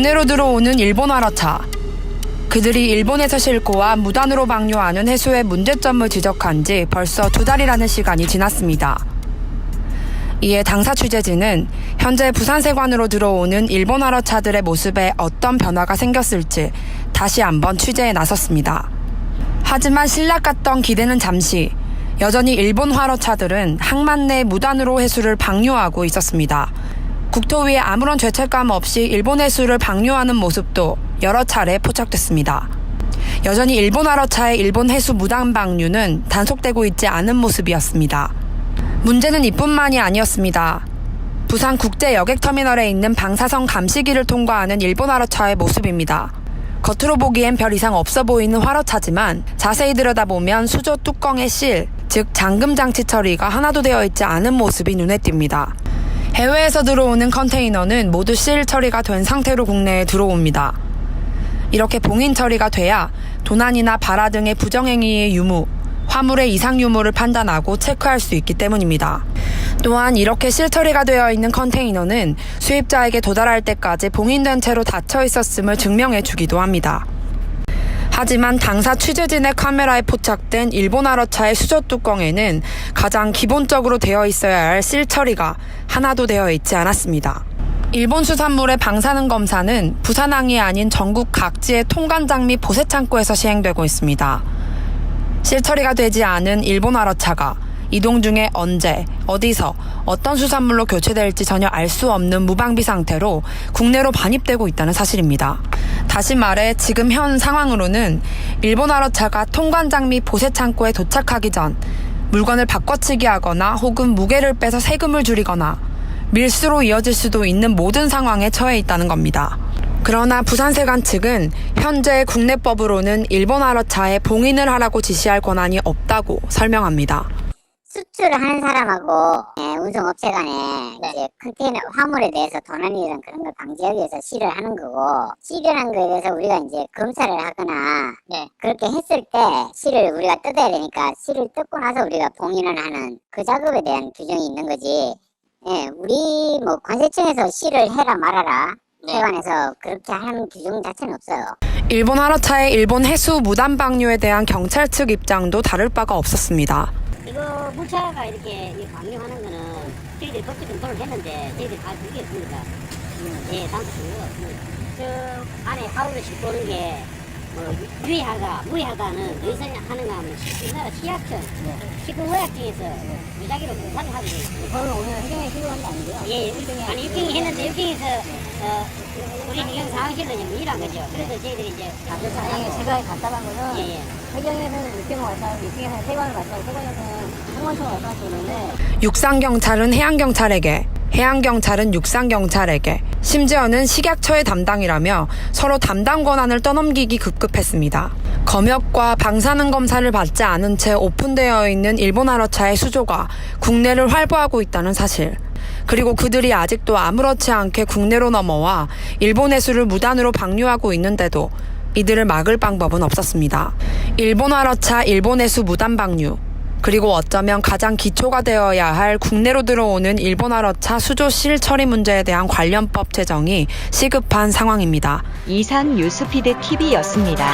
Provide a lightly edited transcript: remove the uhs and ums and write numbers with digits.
국내로 들어오는 일본 화로차. 그들이 일본에서 싣고와 무단으로 방류하는 해수의 문제점을 지적한 지 벌써 2달이라는 시간이 지났습니다. 이에 당사 취재진은 현재 부산세관으로 들어오는 일본 화로차들의 모습에 어떤 변화가 생겼을지 다시 한번 취재에 나섰습니다. 하지만 신락 같던 기대는 잠시, 여전히 일본 화로차들은 항만 내 무단으로 해수를 방류하고 있었습니다. 국토 위에 아무런 죄책감 없이 일본 해수를 방류하는 모습도 여러 차례 포착됐습니다. 여전히 일본 화로차의 일본 해수 무단 방류는 단속되고 있지 않은 모습이었습니다. 문제는 이뿐만이 아니었습니다. 부산 국제여객터미널에 있는 방사성 감시기를 통과하는 일본 화로차의 모습입니다. 겉으로 보기엔 별 이상 없어 보이는 화로차지만 자세히 들여다보면 수조 뚜껑의 실, 즉 잠금장치 처리가 하나도 되어 있지 않은 모습이 눈에 띕니다. 해외에서 들어오는 컨테이너는 모두 실 처리가 된 상태로 국내에 들어옵니다. 이렇게 봉인 처리가 돼야 도난이나 발화 등의 부정행위의 유무, 화물의 이상 유무를 판단하고 체크할 수 있기 때문입니다. 또한 이렇게 실 처리가 되어 있는 컨테이너는 수입자에게 도달할 때까지 봉인된 채로 닫혀 있었음을 증명해 주기도 합니다. 하지만 당사 취재진의 카메라에 포착된 일본 화로차의 수저 뚜껑에는 가장 기본적으로 되어 있어야 할 실 처리가 하나도 되어 있지 않았습니다. 일본 수산물의 방사능 검사는 부산항이 아닌 전국 각지의 통관장 및 보세창고에서 시행되고 있습니다. 실 처리가 되지 않은 일본 화로차가 이동 중에 언제, 어디서, 어떤 수산물로 교체될지 전혀 알 수 없는 무방비 상태로 국내로 반입되고 있다는 사실입니다. 다시 말해 지금 현 상황으로는 일본 화로차가 통관장 및 보세창고에 도착하기 전 물건을 바꿔치기 하거나 혹은 무게를 빼서 세금을 줄이거나 밀수로 이어질 수도 있는 모든 상황에 처해 있다는 겁니다. 그러나 부산세관 측은 현재 국내법으로는 일본 화로차에 봉인을 하라고 지시할 권한이 없다고 설명합니다. 수출을 하는 사람하고 운송업체 간에 이제 컨테이너 화물에 대해서 도난이나 그런 걸 방지하기 위해서 실을 하는 거고, 실이라는 거에 대해서 우리가 이제 검사를 하거나 그렇게 했을 때 실을 우리가 뜯어야 되니까 실을 뜯고 나서 우리가 봉인을 하는 그 작업에 대한 규정이 있는 거지. 우리 뭐 관세청에서 실을 해라 말아라, 세관에서 그렇게 하는 규정 자체는 없어요. 일본 화로차의 일본 해수 무단 방류에 대한 경찰 측 입장도 다를 바가 없었습니다. 이거 물차가 이렇게 방류하는 거는 저희들이 법적 검토를 했는데 저희들이 다 모르겠습니다. 당시 저 안에 하루를 싣고 오는 게 유의하다, 무의하다는 어디서 하는가 하면 시약청, 식품의약청에서 무작위로 검사를 하게 돼 있어요. 저는 오늘 해경에 신고한 게 아니고요. 예, 아니 육경이 했는데 육경에서 우리 해경 상황실로 이제 일한 거죠. 그래서 저희들이 이제 그래서 제가 답답한 거는 해경에서는 육경을 왔다, 육경에서는 세관을 왔다, 세관에서는 항만청을 왔다 그러는데, 육상경찰은 해양경찰에게, 해양경찰은 육상경찰에게, 심지어는 식약처의 담당이라며 서로 담당 권한을 떠넘기기 급급했습니다. 검역과 방사능 검사를 받지 않은 채 오픈되어 있는 일본 화로차의 수조가 국내를 활보하고 있다는 사실, 그리고 그들이 아직도 아무렇지 않게 국내로 넘어와 일본 해수를 무단으로 방류하고 있는데도 이들을 막을 방법은 없었습니다. 일본 화로차 일본 해수 무단 방류, 그리고 어쩌면 가장 기초가 되어야 할 국내로 들어오는 일본 화로차 수조 실 처리 문제에 대한 관련법 제정이 시급한 상황입니다. 이상 뉴스피드 TV였습니다.